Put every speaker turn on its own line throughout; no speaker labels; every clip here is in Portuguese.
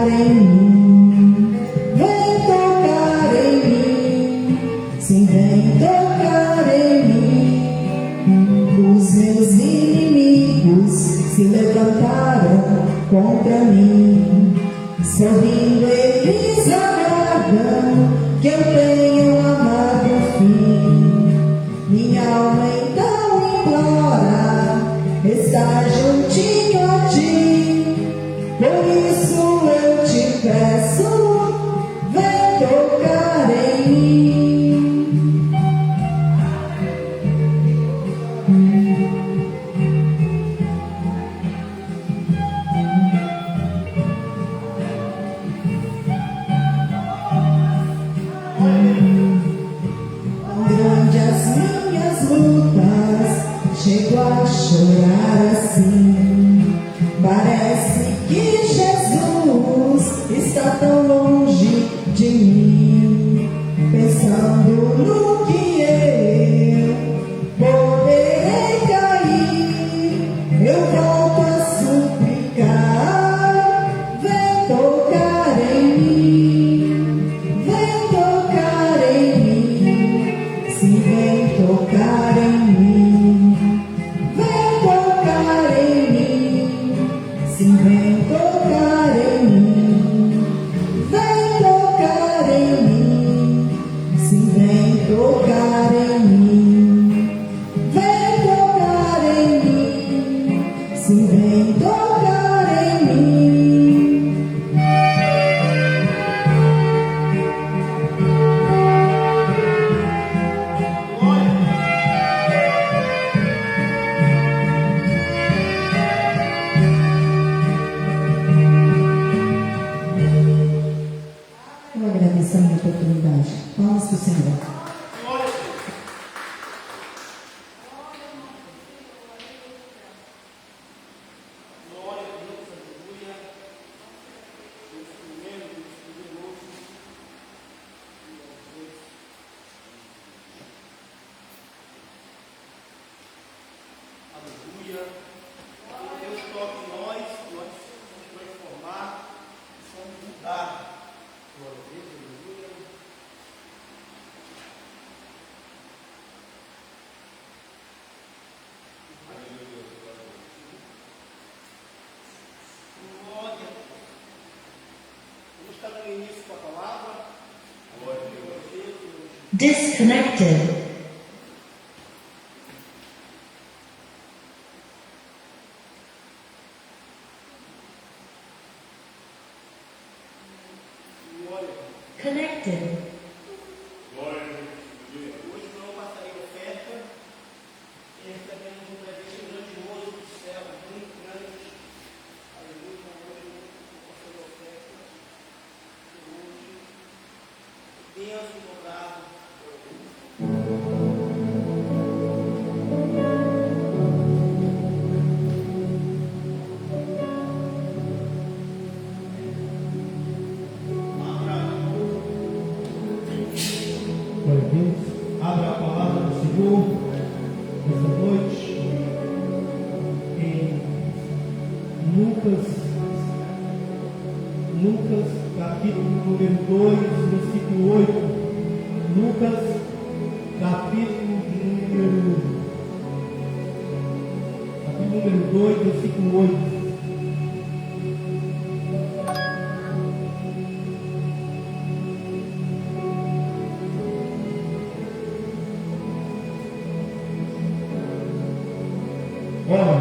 tocar em mim, vem tocar em mim, sim, vem tocar em mim. Os meus inimigos se levantaram contra mim, sorrindo eles aguardam que eu tenha um amargo fim. Minha alma então implora, está juntinho a ti, por isso eu te peço, vem tocar em mim. Grande as minhas lutas, chego a chorar assim. Parece que Jesus está tão longe de mim, pensando no que eu poderei cair. Eu volto a suplicar, vem tocar em mim, vem tocar em mim, sim, vem tocar em mim, vem tocar em mim, sim, vem tocar em mim, vem tocar em mim, sim, vem tocar em mim, vem tocar em mim, sim, vem tocar em mim. Eu agradeço a minha oportunidade. Palmas para o Senhor.
Aleluia. Deus toque em nós somos transformar, somos mudar. Glória a Deus, aleluia. Glória. Vamos estar no início com a palavra. Glória a Deus.
Disconnected. Connected.
Hoje não passarei oferta e recebemos um presente grandioso do céu, muito grande. Aleluia, hoje não passarei oferta. Hoje, Deus me dobrado.
Glória a Deus. Abra a palavra do Senhor nessa noite em Lucas capítulo número 2, versículo 8. Lucas capítulo número 2, versículo 8. Ora,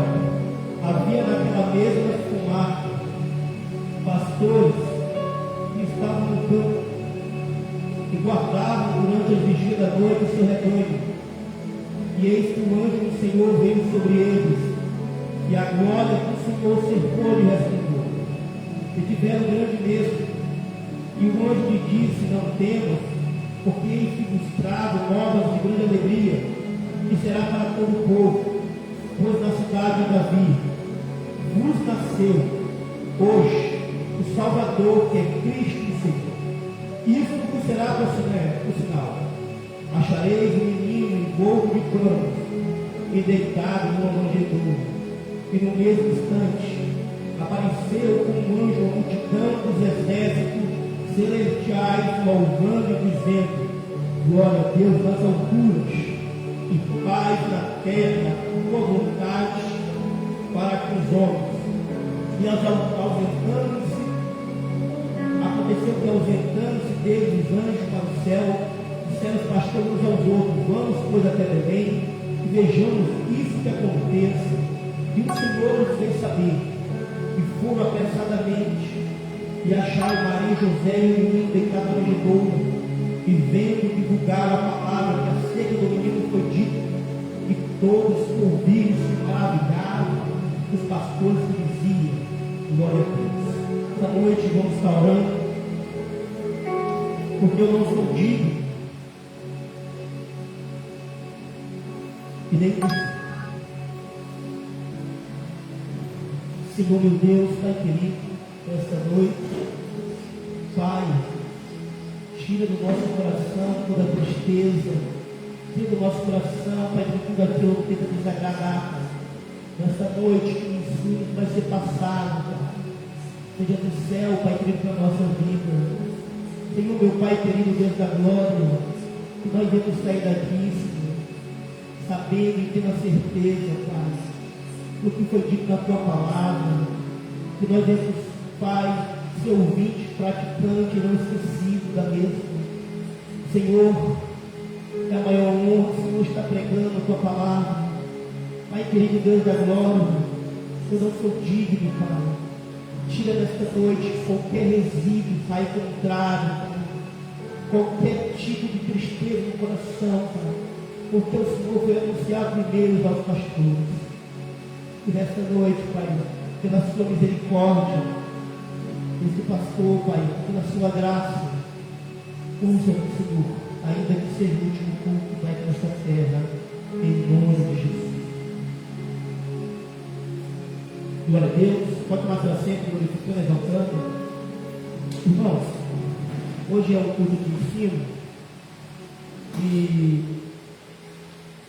havia naquela mesma fumaça pastores que estavam no campo e guardavam durante a vigília da noite o seu rebanho. E eis que o anjo do Senhor veio sobre eles, e a glória do Senhor cercou e resplendor. E tiveram grande medo. E o anjo lhe disse: não temas, porque eis que vos trago novas de grande alegria, que será para todo o povo. Pois na cidade de Davi vos nasceu hoje o Salvador, que é Cristo o Senhor. Isso vos será por sinal. Achareis um menino envolto de panos e deitado numa manjedoura. E no mesmo instante apareceu com um anjo a multidão dos celestiais louvando e dizendo: glória a Deus nas alturas e paz na terra, boa vontade para com os homens. E ausentando-se, aconteceu que ausentando-se deles os anjos para o céu, disseram os pastores uns aos outros: vamos, pois, até Belém, e vejamos isso que aconteça. E o Senhor nos fez saber. E foram apressadamente, e acharam Maria e José e o menino deitado no manjedouro, e vendo, divulgaram a palavra que acerca do menino foi dito, e todos ouviram se maravilharam. Os pastores que diziam: glória a Deus. Esta noite vamos estar orando, porque eu não sou digno, e nem preciso. Senhor meu Deus, Pai querido, esta noite, Pai, tira do nosso coração toda tristeza, tira do nosso coração, Pai, tudo aquilo que tenta desagradar, Pai. Nesta noite, que o ensino vai ser passado, Pai, seja do céu, Pai querido, para a nossa vida. Senhor meu Pai querido, Deus da glória, que nós devemos sair daqui, Senhor, sabendo e tendo a certeza, Pai, do que foi dito na tua palavra, que nós devemos, Pai, ser ouvintes, praticantes, não esquecidos da mesma. Senhor, é a maior honra, o Senhor está pregando a tua palavra. Pai querido, Deus da glória, eu não sou digno, Pai. Tira nesta noite qualquer resíduo, Pai, contrário, Pai. Qualquer tipo de tristeza no coração, Pai, porque o Senhor foi anunciado primeiro aos pastores. E nesta noite, Pai, pela sua misericórdia, esse pastor, Pai, pela sua graça, usa-o, Senhor, ainda que seja o último culto, Pai, nesta terra, em nome de Jesus. Glória a Deus. Pode tomar seu assento, glorificando, exaltando. Irmãos, hoje é um culto de ensino e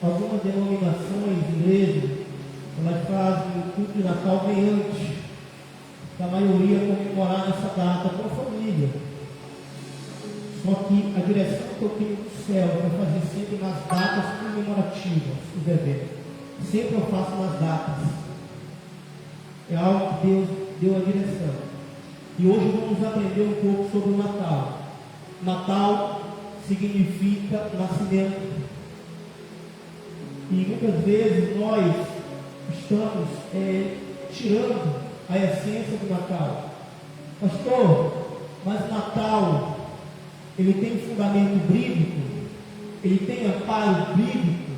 algumas denominações, igrejas, elas fazem o culto de Natal bem antes da maioria comemorar nessa data com a família. Só que a direção que eu tenho do céu é fazer sempre nas datas comemorativas os eventos. Sempre eu faço nas datas. É algo que Deus deu a direção. E hoje vamos aprender um pouco sobre o Natal. Natal significa nascimento. E muitas vezes nós estamos tirando a essência do Natal. Pastor, mas Natal, ele tem fundamento bíblico? Ele tem amparo bíblico?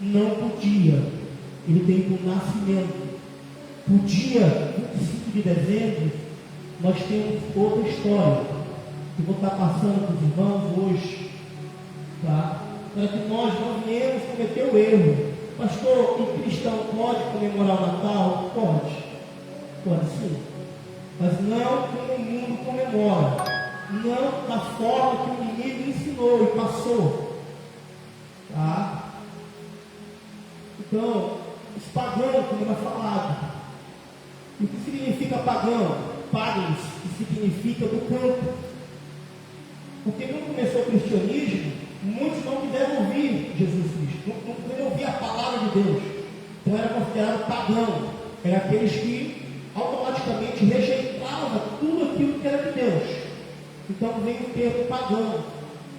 Não podia. Ele tem por nascimento. O dia 25 de dezembro, nós temos outra história, que vou estar passando para os irmãos hoje, tá? Para que nós não viemos cometer o erro. Pastor, o cristão pode comemorar o Natal? Pode sim, mas não como o mundo comemora, não da forma que o inimigo ensinou e passou, tá? Então, os pagãos, como era falado. E o que significa pagão? Pagos, que significa do campo. Porque quando começou o cristianismo, muitos não quiseram ouvir Jesus Cristo, não quiseram ouvir a palavra de Deus. Então era considerado pagão. Era aqueles que automaticamente rejeitavam tudo aquilo que era de Deus. Então vem o termo pagão.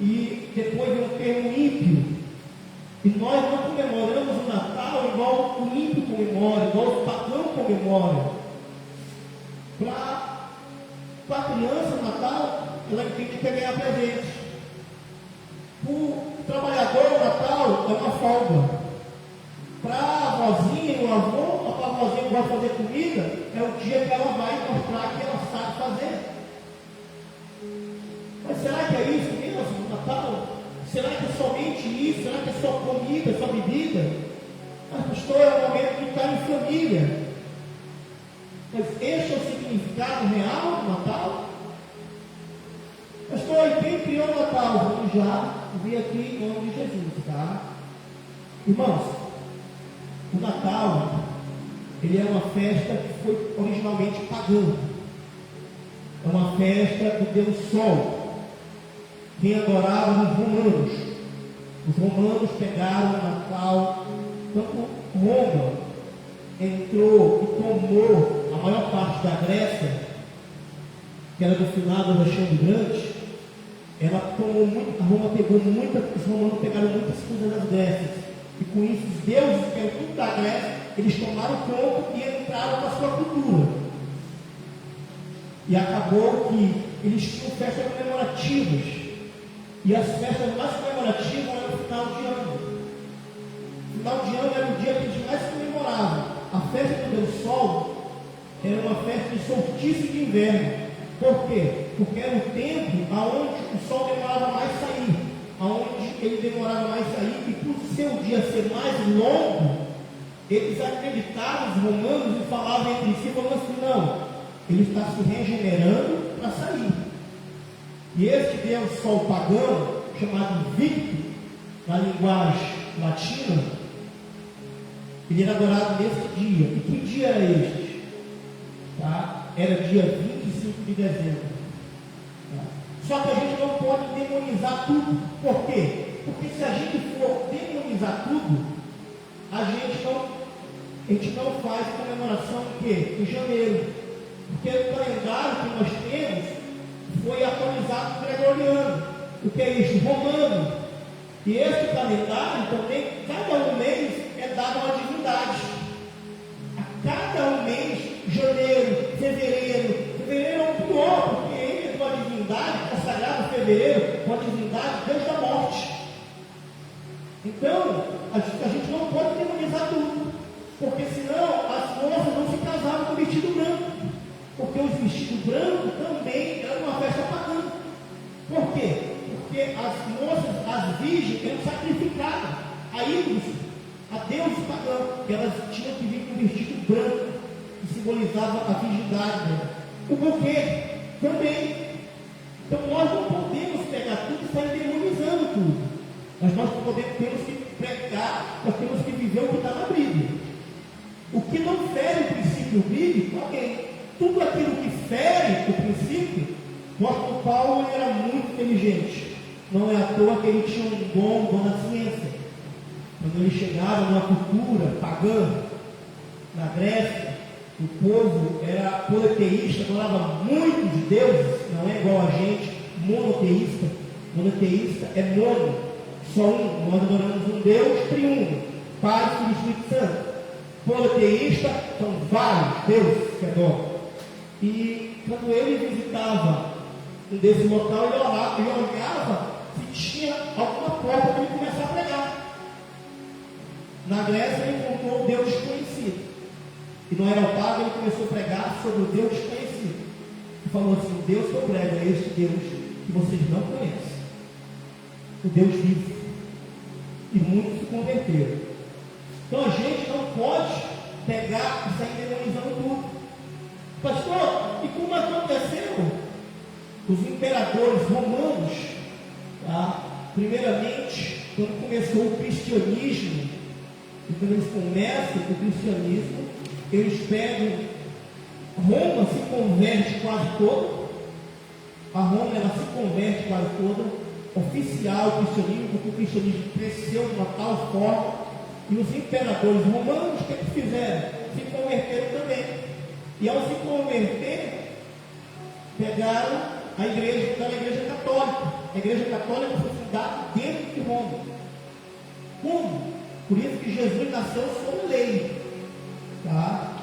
E depois vem o termo ímpio. E nós não comemoramos o Natal igual o ímpio comemora, igual o pagão comemora. Para a criança, o Natal, ela entende que é ganhar presente. Para o trabalhador, o Natal é uma folga. Para a avózinha e o avô, para a avózinha que vai fazer comida, é o dia que ela vai mostrar que ela sabe fazer. Mas será que é isso mesmo, o Natal? Será que é somente isso? Será que é só comida, só bebida? Mas, pastor, é o momento de estar em família. Mas este é o significado real do Natal? Pastor, e quem criou o Natal? Vamos já ver aqui em nome de Jesus, tá? Irmãos, o Natal, ele é uma festa que foi originalmente pagã. é uma festa do Deus Sol. Quem adorava os romanos. Os romanos pegaram o Natal, tanto Roma entrou e tomou a maior parte da Grécia, que era do final do Alexandre Grande. Ela tomou muito, a Roma pegou muita, os romanos pegaram muitas coisas das Grécias, e com isso os deuses, que eram tudo da Grécia, eles tomaram conta e entraram na sua cultura. E acabou que eles tinham festas comemorativas, e as festas mais comemorativas eram no final de ano. Final de ano era o dia que eles mais comemoravam. A festa do Deus Sol era uma festa de solstício de inverno. Por quê? Porque era o tempo onde o sol demorava mais a sair, onde ele demorava mais a sair, e por seu dia ser mais longo, eles acreditavam, os romanos, e falavam entre si, falando assim, não, ele está se regenerando para sair. E esse Deus Sol pagão, chamado Victor, na linguagem latina, ele era adorado nesse dia. E que dia era este? Tá? Era dia 25 de dezembro. Tá? Só que a gente não pode demonizar tudo. Por quê? Porque se a gente for demonizar tudo, a gente não faz comemoração em quê? Em janeiro. Porque o calendário que nós temos foi atualizado gregoriano. O que é isso? Romano. E esse calendário também, cada mês é dado a uma divindade. A cada mês, janeiro, fevereiro. Fevereiro é o pior, porque ele é uma divindade, consagrado fevereiro, uma divindade, Deus da morte. Então, a gente não pode demonizar tudo, porque senão as moças não se casavam com vestido branco, porque os vestidos brancos também eram uma festa pagã. Por quê? Porque as moças, as virgens, eram sacrificadas a ídolos, a deuses pagãos, que elas tinham que vir com um vestido branco, que simbolizava a virgindade dela. O buquê também. Então nós não podemos pegar tudo e sair demonizando tudo. Mas nós temos que pregar, nós temos que viver o que está na Bíblia. O que não fere o princípio bíblico, ok. Tudo aquilo que fere o princípio, o apóstolo Paulo era muito inteligente. Não é à toa que ele tinha um dom na ciência. Quando ele chegava numa cultura pagã, na Grécia, o povo era politeísta, adorava muitos deuses, não é igual a gente, monoteísta. Monoteísta é mono, só um. Nós adoramos um Deus triuno, Pai, Filho e Espírito Santo. Politeísta são vários deuses que adoram. E quando ele visitava um desse local, ele orava, ele olhava se tinha alguma porta para ele começar a pregar. Na Grécia ele encontrou o Deus desconhecido. E no Areópago ele começou a pregar sobre o Deus desconhecido. E falou assim: o Deus que eu prego é este Deus que vocês não conhecem. O Deus vivo. E muitos se converteram. Então a gente não pode pegar e sair demonizando tudo. Pastor, e como aconteceu? Os imperadores romanos, tá? Primeiramente, quando começou o cristianismo, e quando eles começam o cristianismo, eles pegam, Roma se converte quase toda, a Roma ela se converte quase toda, oficial o cristianismo, porque o cristianismo cresceu de uma tal forma, e os imperadores romanos, o que eles fizeram? Se converteram também. E ao se converter, pegaram a igreja, da igreja católica. A igreja católica foi fundada dentro de Roma. Como? Por isso que Jesus nasceu sob lei. Tá?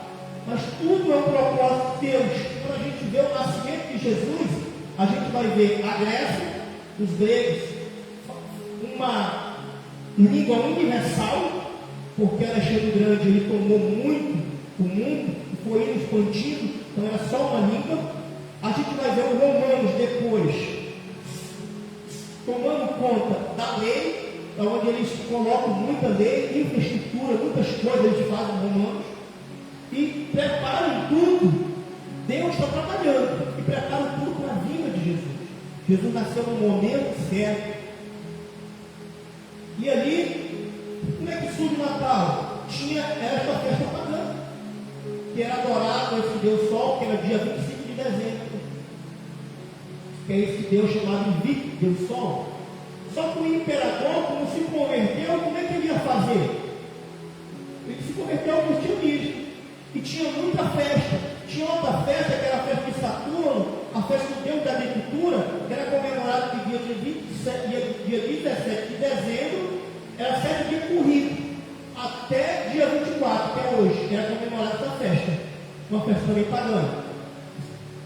Mas tudo é um propósito de Deus. Quando a gente vê o nascimento de Jesus, a gente vai ver a Grécia, os gregos, uma língua universal, porque Alexandre Grande ele tomou muito o mundo e foi indo expandindo, então era só uma língua. A gente vai ver os romanos depois tomando conta da lei, onde eles colocam muita lei, infraestrutura, muitas coisas eles fazem os romanos, e preparam tudo. Deus está trabalhando e preparam tudo para a vinda de Jesus. Jesus nasceu no momento certo. E ali, como é que surge o Natal? Tinha esta festa pagã, que era adorado esse Deus Sol, que era dia 25 de dezembro. que é esse Deus chamado Invicto, Deus Sol. Só que o imperador, como se converteu, como é que ele ia fazer? Ele se converteu ao cristianismo e tinha muita festa. Tinha outra festa, que era a festa de Saturno, a festa do Deus da agricultura, que era comemorada no dia 17 de dezembro, era 7 dias corrido, até dia 24, que é hoje, que era comemorada essa festa, uma festa também pagã.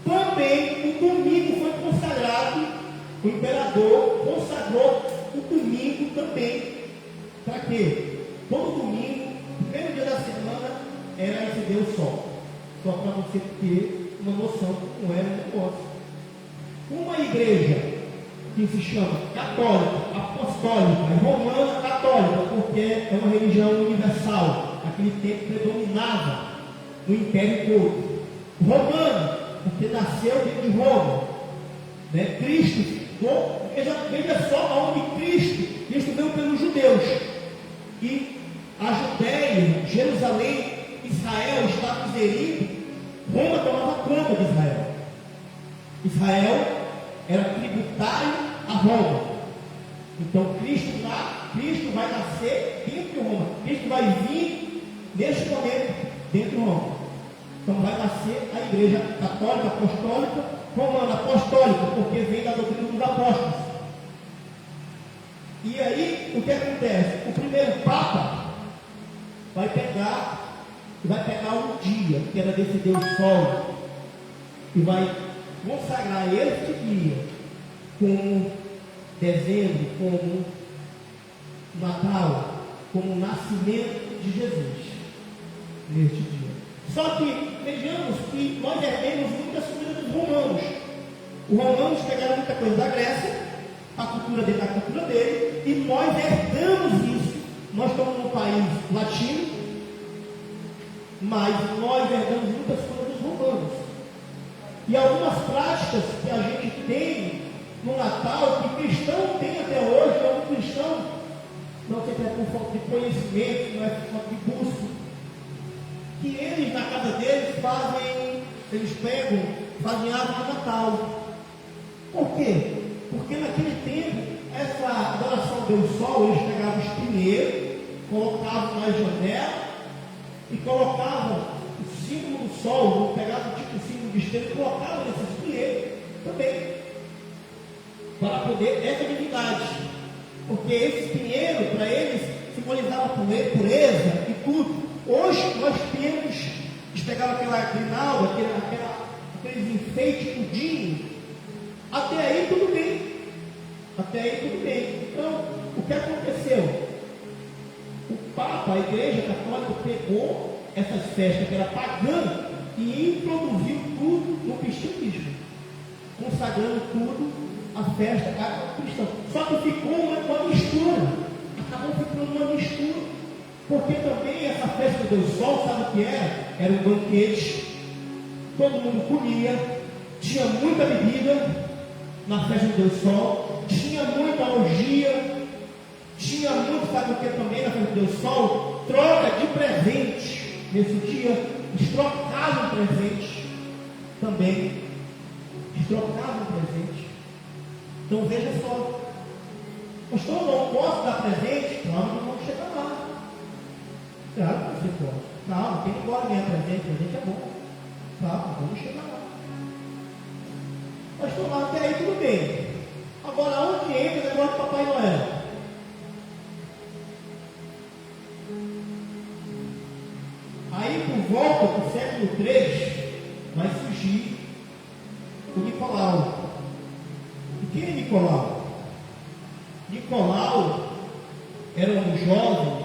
Também o domingo foi consagrado, o imperador consagrou o domingo também. Para quê? Todo domingo, primeiro dia da semana, era esse Deus Sol. Só para você ter uma noção de como era o negócio. Uma igreja que se chama católica, apostólica, romana católica, porque é uma religião universal. Naquele tempo predominava no império todo. Romano, porque nasceu dentro de Roma. Né? Cristo, veja só aonde Cristo veio pelos judeus. E a Judéia, Jerusalém, Israel estava inserido, Roma tomava conta de Israel. Israel era tributário a Roma. Então Cristo vai nascer dentro de Roma. Cristo vai vir neste momento dentro de Roma. Então vai nascer a igreja católica, apostólica, romana, apostólica, porque vem da doutrina dos apóstolos. E aí o que acontece? O primeiro Papa vai pegar um dia, que era desse Deus Sol, e vai consagrar este dia como dezembro, como Natal, como nascimento de Jesus, neste dia. Só que vejamos que nós herdemos muitas coisas dos romanos. Os romanos pegaram muita coisa da Grécia, a cultura dele, a cultura dele, e nós herdamos isso. Nós estamos num país latino, mas nós herdamos muitas coisas dos romanos. E algumas práticas que a gente tem no Natal, que cristão tem até hoje, algum cristão, não sei se é por falta de conhecimento, não é por falta de busca, que eles na casa deles fazem árvore de Natal. Por quê? Porque naquele tempo, essa adoração ao Deus Sol, eles pegavam os pinheiros, colocavam na janela e colocavam o símbolo do sol, pegavam tipo o símbolo de estrela e colocavam nesses pinheiros também, para poder essa divindade. Porque esse pinheiro, para eles, simbolizava pureza e tudo. Hoje nós temos, eles pegavam aquela grinalda, aqueles enfeites pudim. Até aí tudo bem. Até aí tudo bem. Então, o que aconteceu? O Papa, a Igreja Católica, pegou essas festas que era pagã e introduziu tudo no cristianismo, consagrando tudo a festa cristã. Só que ficou uma mistura. Acabou ficando uma mistura. Porque também essa festa do Deus Sol, sabe o que era? Era um banquete, todo mundo comia, tinha muita bebida na festa do Deus Sol, tinha muita orgia, tinha muito, sabe o que também na festa do Deus Sol? Troca de presente. Nesse dia, eles trocavam presente também. Eles trocavam presente. Então veja só, pastor, eu não posso dar presente? Claro que vamos chegar lá. Claro que você pode. Calma, tem que ganhar presente é bom. Calma, vamos chegar lá. Pastor, lá até aí tudo bem. Agora, onde entra o negócio do Papai Noel? Aí, por volta do século III, vai surgir o Nicolau. E quem é Nicolau? Nicolau era um jovem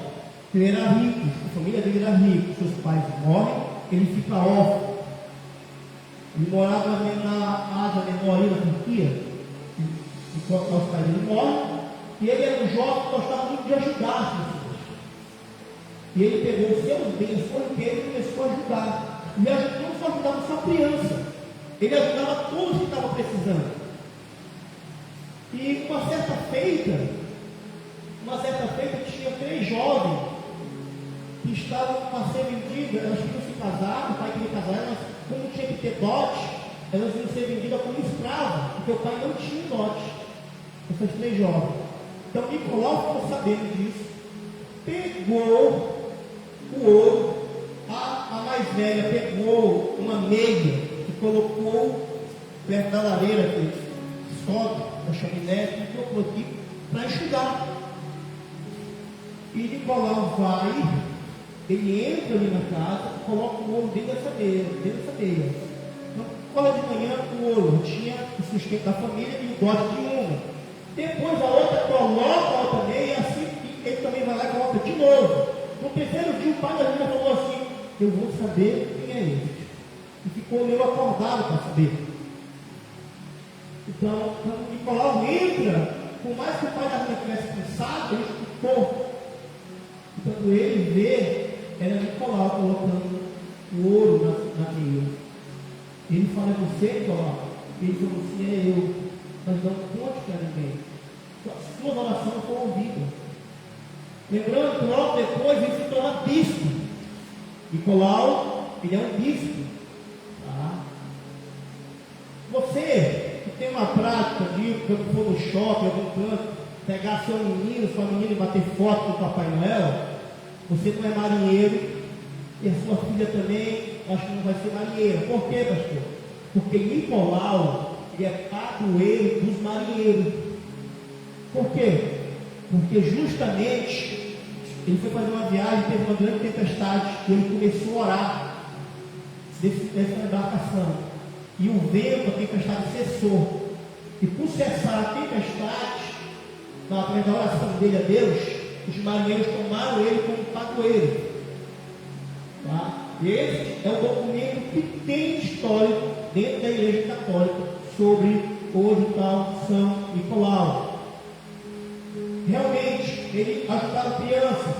que era rico, a família dele era rica, seus pais morrem, ele fica órfão. Ele morava na Ásia Menor, na Turquia, e quando os pais dele morrem, e ele era um jovem que gostava muito de ajudar as pessoas. E ele pegou os seus bens, foi inteiro e começou a ajudar. E não só ajudava só criança, ele ajudava todos que estavam precisando. E uma certa feita tinha 3 jovens que estavam para ser vendidas, elas tinham se casado, o pai queria casar, elas, como tinha que ter dote, elas iam ser vendidas como escravas. porque o pai não tinha dote, essas 3 jovens. Então Nicolau ficou sabendo disso, pegou o ouro, a mais velha pegou uma meia e colocou perto da lareira, que sobe, da chaminé, e colocou aqui para enxugar. E Nicolau vai, ele entra ali na casa, coloca o ouro dentro dessa meia. Então, qual de manhã o ouro tinha o sustento da família e o dote de uma. Depois a outra coloca a outra meia, e assim ele também vai lá e coloca de novo. No terceiro dia o pai da menina falou assim: eu vou saber quem é ele. E ficou meio acordado para saber. Então, quando Nicolau entra, por mais que o pai da menina tivesse pensado, ele escutou. E quando ele vê, era Nicolau colocando o ouro na meia. Ele fala: é você, Nicolau? Ele falou assim: é eu. Mas não conte para ninguém. As suas orações foram ouvidas. Lembrando que logo depois ele se torna bispo. Nicolau, ele é um bispo. Tá? Você que tem uma prática de, quando for no shopping, algum canto, pegar seu menino, sua menina e bater foto com o Papai Noel, você não é marinheiro, e a sua filha também, acho que não vai ser marinheira. Por quê, pastor? Porque Nicolau, ele é padroeiro dos marinheiros. Por quê? Porque justamente ele foi fazer uma viagem, teve uma grande tempestade, e ele começou a orar dessa embarcação. E o vento, a tempestade cessou. E por cessar a tempestade, através da oração dele a Deus, os marinheiros tomaram ele como padroeiro. Tá? Esse é o documento que tem histórico dentro da Igreja Católica sobre hoje tal São Nicolau. Realmente, ele ajudava crianças.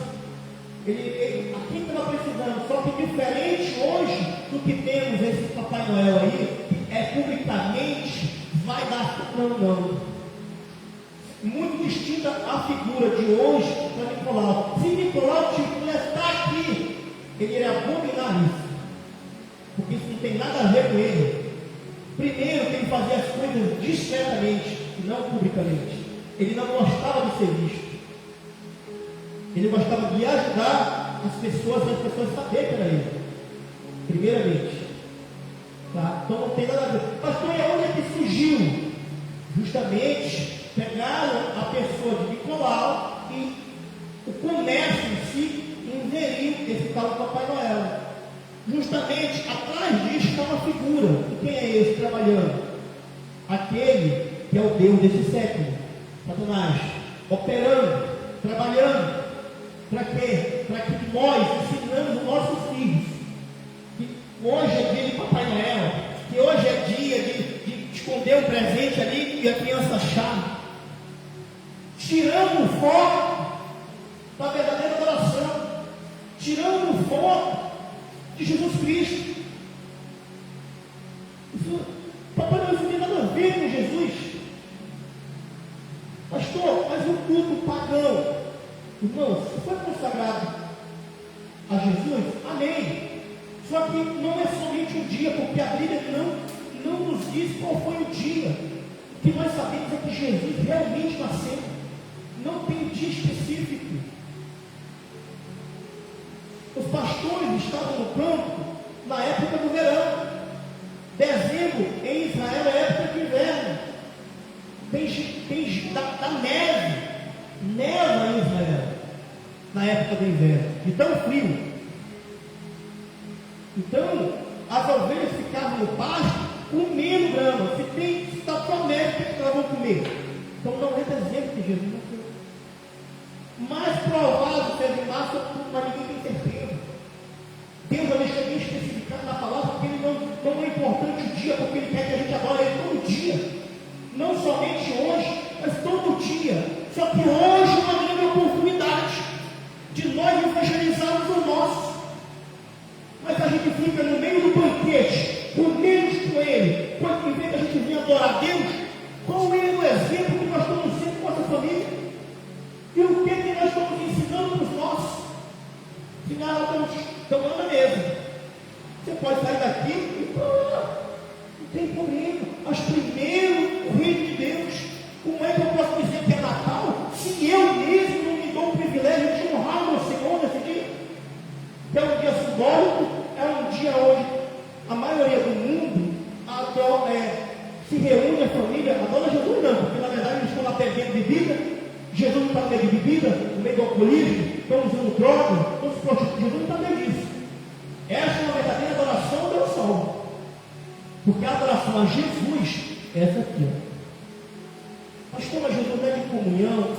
Aqui estava precisando, só que diferente hoje do que temos esse Papai Noel aí, que é publicamente, vai dar não. Muito distinta a figura de hoje para Nicolau. Se Nicolau tivesse estar aqui, ele iria abominar isso, porque isso não tem nada a ver com ele. Primeiro, que ele fazia as coisas discretamente e não publicamente. Ele não gostava de ser visto. Ele gostava de ajudar as pessoas saberem que era ele. Primeiramente. Tá? Então não tem nada a ver. Pastor, e onde é que surgiu? Justamente pegaram a pessoa de Nicolau e o comércio em si inseriu esse tal do Papai Noel. Justamente atrás disso está uma figura. E quem é esse trabalhando? Aquele que é o Deus desse século, Satanás, operando, trabalhando. Para quê? Para que nós ensinamos os nossos filhos que hoje é dia de Papai Noel, que hoje é dia de esconder um presente ali e a criança achar. Tirando o foco da verdadeira adoração, tirando o foco de Jesus Cristo. Papai Noel não tem nada a ver com Jesus. Pastor, mas o culto pagão, irmãos, foi consagrado a Jesus? Amém. Só que não é somente um dia, porque a Bíblia não nos diz qual foi o dia. O que nós sabemos é que Jesus realmente nasceu. Não tem dia específico. Os pastores estavam no campo na época do verão. Dezembro em Israel é época de inverno. Tem da neve. Neva em Israel na época do inverno, de tão frio. Então as ovelhas ficavam no pasto comendo grama. Se está promessa que elas vão comer. Então não é dezembro que Jesus nasceu. Mais provável seja em março, mas ninguém tem certeza. Deus já deixou bem especificado na palavra, porque ele não é importante o dia, porque ele quer que a gente adore ele todo dia. Não somente hoje, mas todo dia. Só que hoje é uma grande oportunidade de nós evangelizarmos o nosso. Mas a gente fica no meio do banquete, comemos com ele, quando em vez a gente vir adorar a Deus, qual é o exemplo que nós estamos sendo com a nossa família? E o que nós estamos ensinando para os nossos? Ensinar nós estamos tomando a mesa. Você pode sair daqui e não tem problema. Mas primeiro Se reúne a família, adora Jesus não, porque na verdade eles estão lá bebendo bebida, Jesus não está no meio de bebida, no meio do alcoolismo, estão usando droga, estão se prostituindo, Jesus não está no meio disso. Essa é uma verdadeira adoração ao Deus salvo. Porque a adoração a Jesus é essa aqui, ó. Mas como a Jesus não é de comunhão,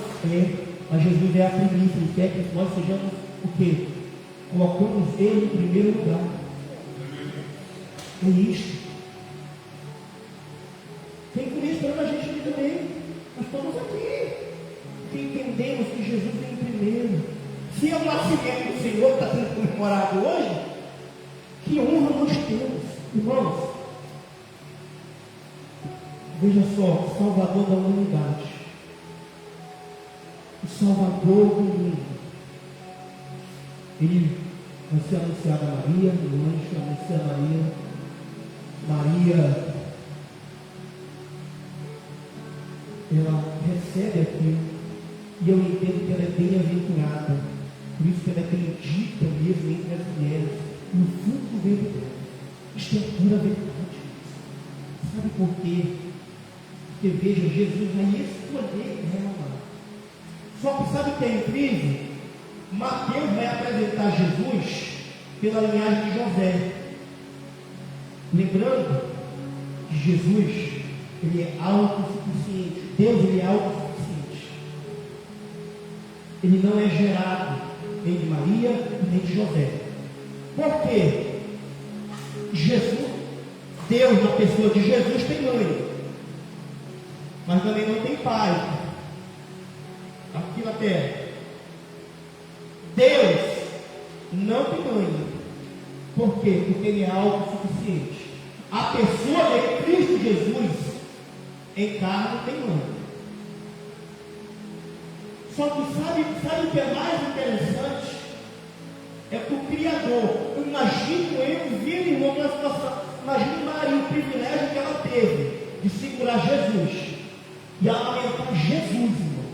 mas Jesus é a primícia, Ele quer que nós sejamos o quê? Colocamos Ele em primeiro lugar. É isto. Tem por isso a gente aqui também. Nós estamos aqui. Porque entendemos que Jesus vem em primeiro. Se é o nascimento do Senhor que está sendo comemorado hoje, que honra nós temos, irmãos. Veja só, Salvador da humanidade, o Salvador do mundo. Ele vai ser anunciado a Maria, o anjo anuncia a Maria. Maria, ela recebe aquilo, e eu entendo que ela é bem-aventurada, por isso que ela é bendita mesmo entre as mulheres, no fruto vem dela. Isto é pura verdade. Sabe por quê? Porque veja, Jesus vai escolher ela. Só que sabe o que é incrível? Mateus vai apresentar Jesus pela linhagem de José. Lembrando que Jesus, ele é autossuficiente. Deus, ele é autossuficiente. Ele não é gerado nem de Maria nem de José. Por quê? Jesus, Deus na pessoa de Jesus tem mãe, mas também não tem pai aqui na terra. Deus não tem mãe. Por quê? Porque Ele é autossuficiente. A pessoa de Cristo Jesus encarna não tem mãe. Só que sabe o que é mais interessante? É que o Criador, imagine eu vendo irmão numa situação, imagine Maria, o privilégio que ela teve de segurar Jesus e amamentar Jesus, irmão,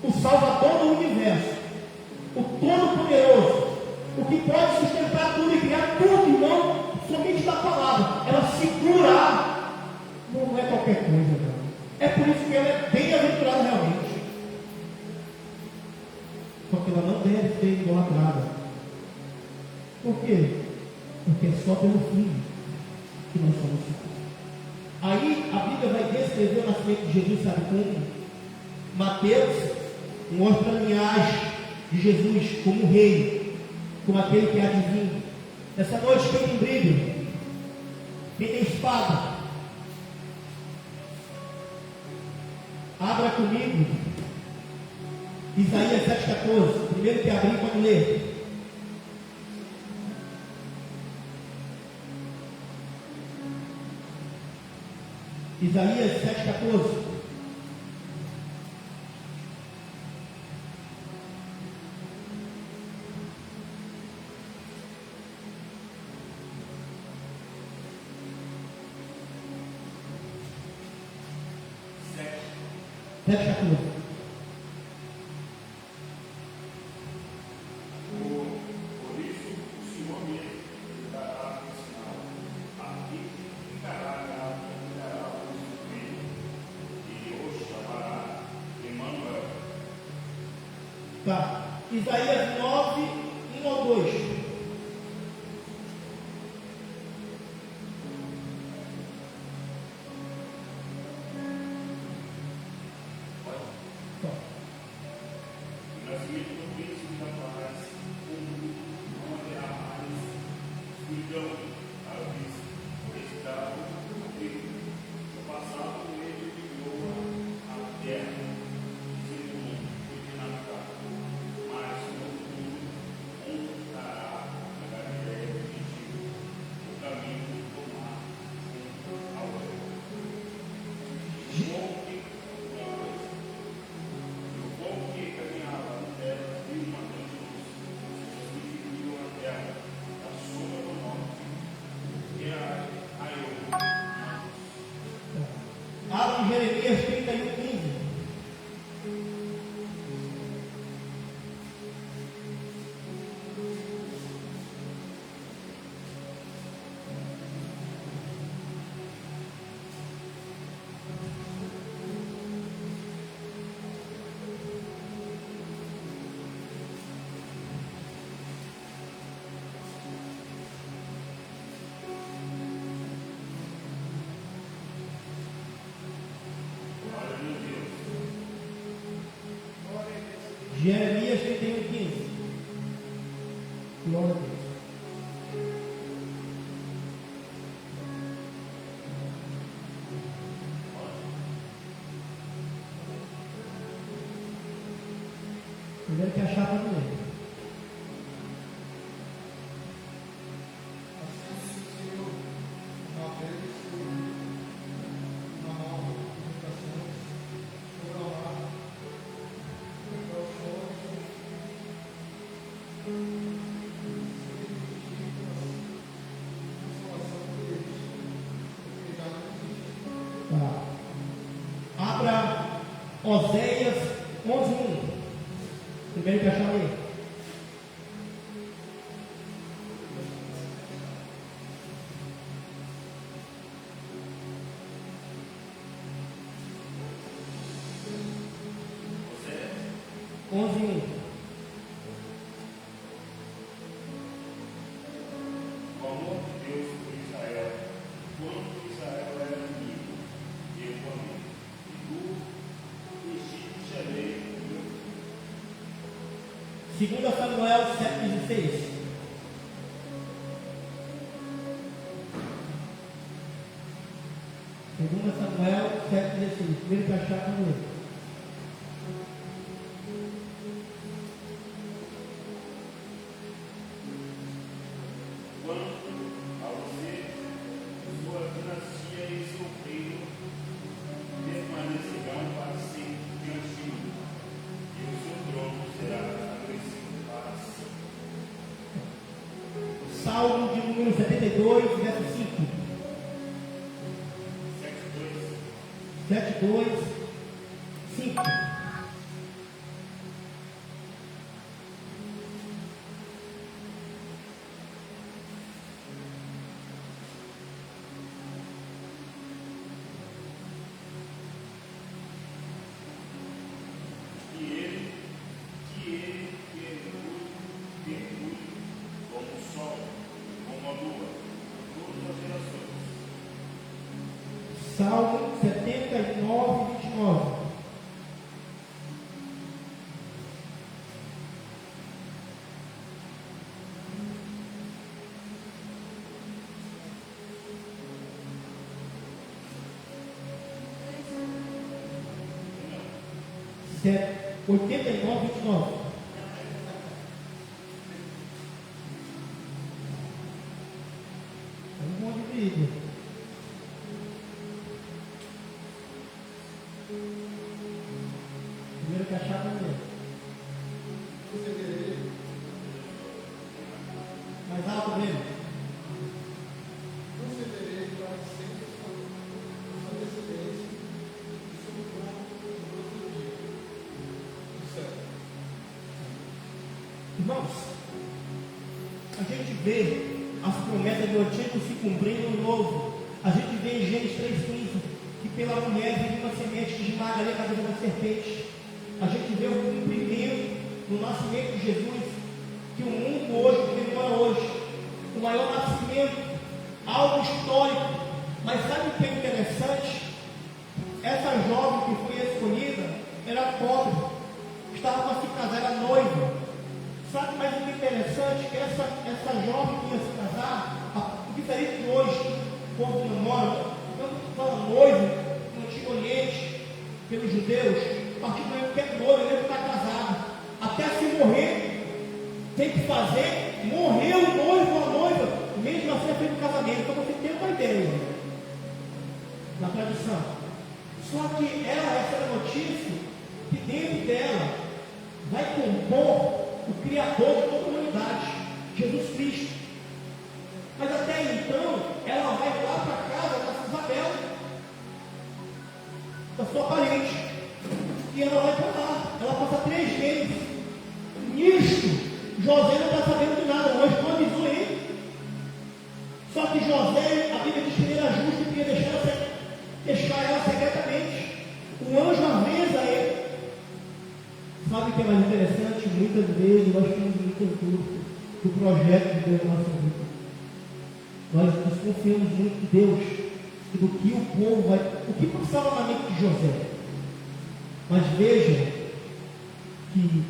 o Salvador do universo, o Todo-Poderoso, o que pode sustentar tudo e criar tudo, irmão, somente da palavra. Ela segurar não é qualquer coisa, não. É por isso que ela é bem-aventurada realmente. Só que ela não deve ser idolatrada. Por quê? Porque é só pelo Filho que nós somos salvos. Aí a Bíblia vai descrever o nascimento de Jesus, sabe como? Mateus mostra a linhagem de Jesus como rei, como aquele que há de vir. Essa noite quem tem brilho, quem tem espada, abra comigo Isaías 7,14. Primeiro que abrir, pode ler. Isaías 7,14. Sete 14.
Por isso, o Senhor mesmo lhe dará um sinal. Aqui ficará o seu filho, e o chamará Emanuel.
Tá. Isaías 9, 1 ao 2.
O nascimento do príncipe da paz, não haverá mais escuridão à vista. Está o filho. No passado, ele criou a terra, dizendo que na terra, mas no futuro, onde estará a Galileia do Egito, o caminho do mar ao céu. O povo que caminhava na terra viu uma grande luz. Jesus viu a terra da sombra do norte. E a eu.
Abra Jeremias 31, 15. Jeremias 31:15. Glória a Deus. Primeiro que achar para ler. Abra Oséias 11:1. Primeiro que achar aí.
Você
11:1.
o amor de Deus por Israel, quando Israel era inimigo, e eu amei. E tu, Egito, chamei o meu filho.
2 Samuel 7,16. Segunda Samuel 7,16. Primeiro que achar para ler.
Quanto a você, sua dinastia e seu reino permanecerão para sempre diante de mim, e o seu trono será estabelecido para sempre.
Salmo de número 72, verso 5. 7,2, 5.
Mergulhe como o sol, como a lua, todas as gerações.
Salmo 79, 29. Certo. 89, 29. Um monte de Bíblia. Primeiro que achar para ler. Mais alto mesmo. Irmãos, a gente vê as promessas do Antigo se cumprindo no Novo. A gente vê em Gênesis 3,15 que pela mulher veio uma semente que esmaga a cabeça da serpente. A gente vê o cumprimento no nascimento de Jesus, que o mundo hoje comemora hoje, o maior nascimento, algo histórico. Mas sabe o que é interessante? Essa jovem que foi escolhida era pobre, estava para se casar, era noiva. Sabe mais o que é interessante? Que essa jovem que ia se casar, diferente de hoje, o povo namora, quando fala noivo, no Antigo Oriente, pelos judeus, a partir do momento que é noivo, ele está casado. Até se morrer, tem que fazer, morreu o noivo ou a noiva, mesmo assim é feito o casamento, para você ter uma ideia na tradição. Só que ela recebe a notícia que dentro dela vai compor o Criador de toda a humanidade, Jesus Cristo. Mas até então, ela vai lá para casa da Isabel, da sua parente, e ela vai para lá. Ela passa 3 meses. Nisto, José não está sabendo de nada, o anjo não avisou ele. Só que José, a Bíblia diz que ele era justo e queria deixar ela secretamente. O anjo avisa ele. Sabe o que é mais interessante? Muitas vezes nós temos muitas dúvidas do projeto de Deus na nossa vida. Nós desconfiamos muito de Deus e do que o povo vai. O que passava na mente de José? Mas veja que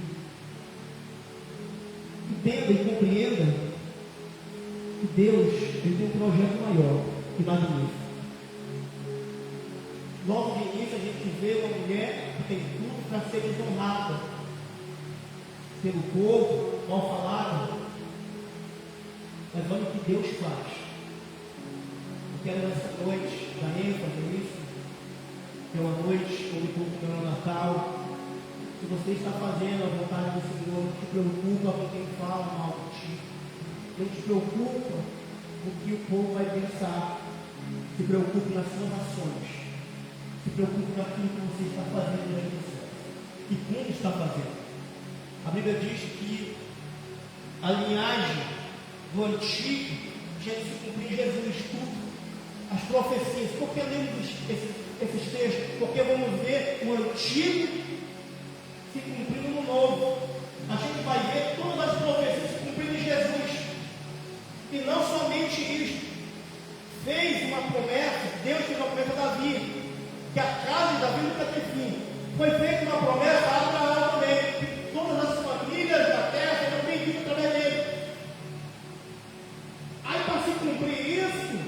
entenda e compreenda que Deus ele tem um projeto maior que magnífico. Logo de início a gente vê uma mulher que tem tudo para ser desonrada pelo povo, mal falada. Mas olha o que Deus faz. Eu quero nessa noite dar ênfase nisso, que é uma noite onde o povo tem o Natal. Se você está fazendo a vontade do Senhor, não te preocupa com quem fala mal de ti. Não te preocupa com o que o povo vai pensar. Se preocupe nas suas ações. Se preocupe naquilo que você está fazendo diante do céu. E como está fazendo. A Bíblia diz que a linhagem do antigo tinha de se cumprir em Jesus tudo. As profecias. Por que lemos esses textos? Porque vamos ver o antigo se cumprindo no novo. A gente vai ver todas as profecias se cumprindo em Jesus. E não somente isso. Fez uma promessa, Deus fez uma promessa a Davi, que a casa de Davi nunca tem fim. Foi feita uma promessa a Abraão também, que todas as famílias da terra serão benditas através dele. Aí, para se cumprir isso,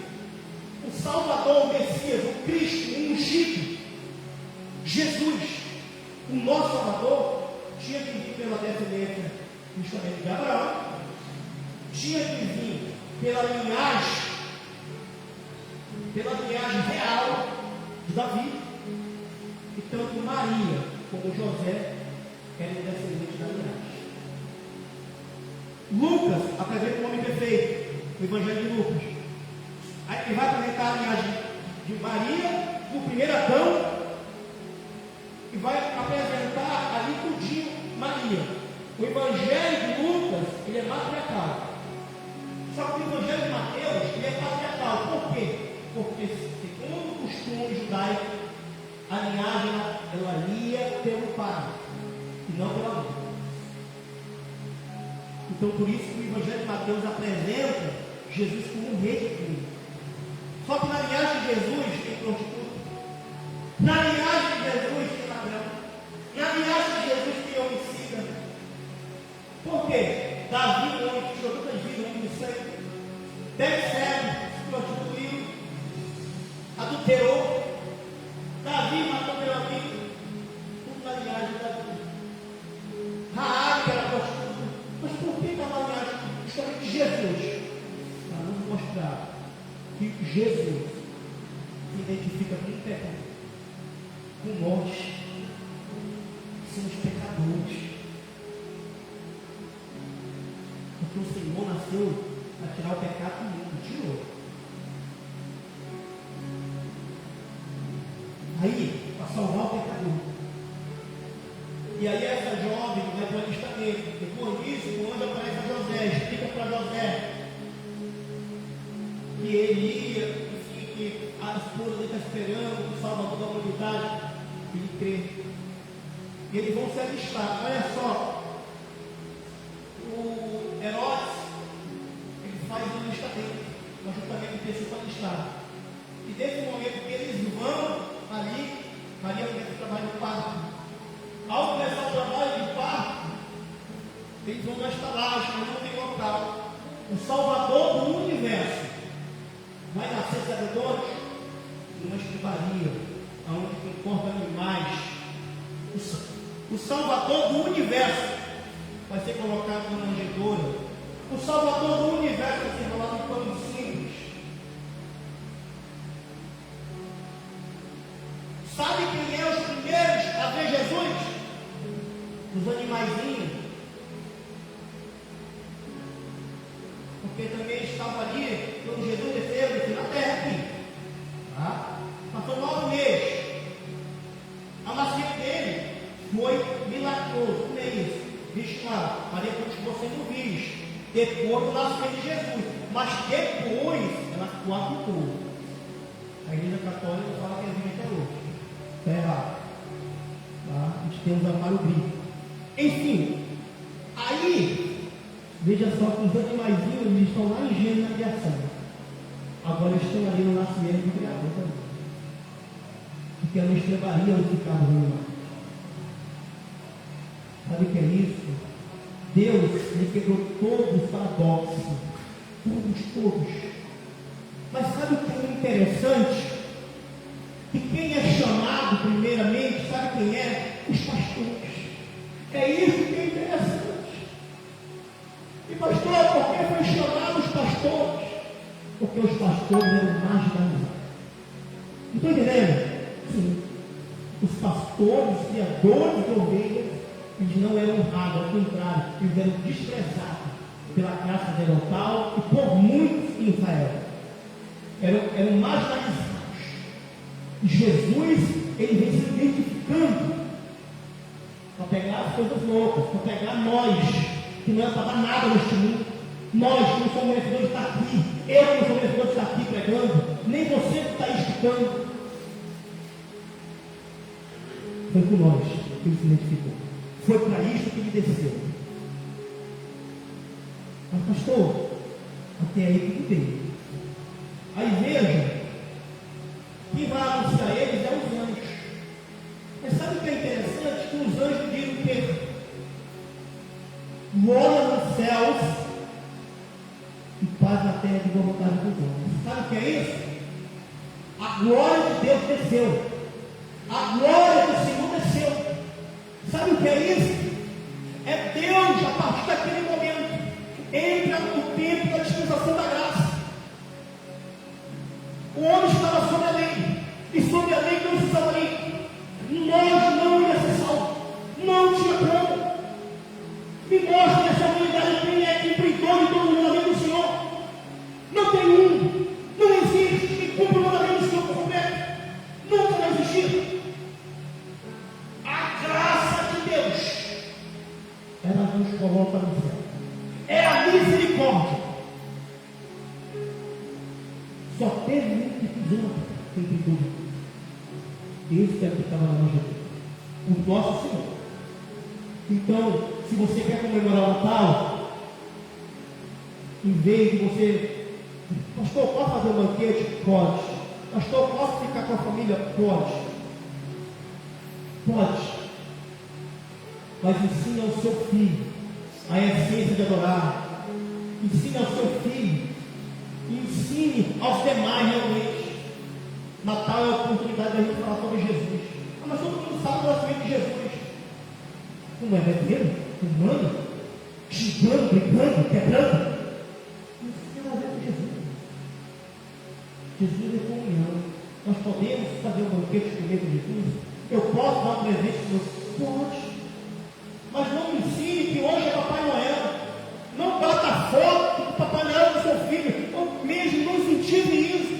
o Salvador, o Messias, o Cristo, o ungido, Jesus, o nosso Salvador, tinha que vir pela descendência justamente de Abraão, tinha que vir pela linhagem real de Davi, e tanto Maria como José eram descendentes da linhagem. Lucas apresenta o homem perfeito, o Evangelho de Lucas. Aí ele vai apresentar a linhagem de Maria, o primeiro Adão, e vai apresentar ali tudinho Maria. O Evangelho de Lucas, ele é matriarcal. Só que o Evangelho de Mateus, ele é patriarcal. Por quê? Porque, segundo o costume judaico, a linhagem ela ia pelo pai e não pela mãe. Então, por isso que o Evangelho de Mateus apresenta Jesus como um rei de Cristo. Só que na linhagem de Jesus tem prostituta. Na linhagem de Jesus tem ladrão. Na linhagem de Jesus tem homicida. Por quê? Davi, um homem que tirou todas as vidas, um homem de sangue, Betsebe, se prostituiu, adulterou. Davi matou pela vida. Tudo na linhagem de Davi. Raabe era prostituta. Mas por que está na linhagem justamente de Jesus? Para nos mostrar que Jesus se identifica com o pecado, com nós, que somos pecadores. Porque o Senhor nasceu para tirar o pecado do mundo, tirou. Aí, para salvar o pecador. E aí essa jovem vai para o alistamento. Depois disso, o anjo aparece a José, explica para José que ele ia, enfim, que a esposa dele está esperando, o Salvador da humanidade, ele crê. E eles vão se alistar. Olha só, o Herodes, ele faz um alistamento, o ajuntamento inteiro para alistar. E desse momento que eles vão ali, Maria começa o trabalho de parto. Ao começar o trabalho de parto, eles vão na estalagem, mas não tem local. O Salvador do universo vai nascer sacerdote numa escrivaria, onde comporta animais. O Salvador do universo vai ser colocado numa manjedoura. O Salvador do universo vai ser enrolado em pano simples. Sabe quem é os primeiros a ver Jesus? Os animaizinhos. Porque também estava ali quando Jesus desceu na terra aqui. Tá? Passou 9 meses. A nascimento dele foi milagroso. Como é isso? Vixe lá, Maria continuou sendo virgem. Depois do nascimento de Jesus. Mas depois ela ficou adulta. A igreja católica fala que é virgem até hoje. Está errado. Tá? A gente tem os armários brilho. Enfim, aí, veja só que os animaizinhos eles estão lá em Gênesis na criação. Agora eles estão ali no nascimento do Criador também. Porque a estrebaria onde ficava o animal. Sabe o que é isso? Deus, Ele quebrou todos os paradoxos. Todos. Mas sabe o que é interessante? Que quem é chamado primeiramente, sabe quem é? Os pastores. É isso que é interessante. E pastor, por que foi chamado os pastores? Porque os pastores eram marginalizados. Não estou entendendo? Sim. Os pastores, os criadores de ovelhas, eles não eram honrados, ao contrário, eles eram desprezados pela classe sacerdotal e por muitos em Israel. Eram marginalizados. E Jesus, ele vem se identificando para pegar as coisas loucas, para pegar nós, que não é para dar nada neste mundo. Nós que não somos merecedores de estar aqui, eu que não sou merecedor de estar aqui pregando, nem você que está aí escutando. Foi com nós que ele se identificou. Foi para isso que ele desceu. Mas pastor, até aí tudo bem. Aí veja, quem vai anunciar eles é os anjos. Mas sabe o que é interessante? Que os anjos dizem o quê? Glória nos céus e paz na terra de boa vontade dos homens. Sabe o que é isso? A glória de Deus desceu. A glória do Senhor desceu. Sabe o que é isso? É Deus, a partir daquele momento, entra no tempo da dispensação da graça. O homem estava sob a lei, e sob a lei não se salvaria. Nós não ia ser salvos. Não tinha como. Me mostre essa humanidade quem é que cuidou de todo o mandamento do Senhor. Não tem um. Não existe que cumpra o mandamento do Senhor por completo. Nunca vai existir. A graça de Deus, ela nos coloca no céu. É a misericórdia. Só teve um que pisou entre todos. Esse é o que estava na mão de Deus, o nosso Senhor. Então, se você quer comemorar o Natal, em vez de você, pastor, posso fazer um banquete? Pode. Pastor, posso ficar com a família? Pode. Pode. Mas ensine ao seu filho a essência de adorar. Ensine ao seu filho. Ensine aos demais realmente. Natal é a oportunidade de a gente falar sobre Jesus. Mas todo mundo sabe o nascimento de Jesus. Como é? Bebendo? Fumando? Xingando, brigando, quebrando? Isso tem a ver com Jesus. Jesus é comunhão. Nós podemos fazer um banquete comer com Jesus? Eu posso dar um presente para você? Pode. Mas não me ensine que hoje é Papai Noel. Não bata foto do Papai Noel do seu filho. Ou mesmo não incentive isso.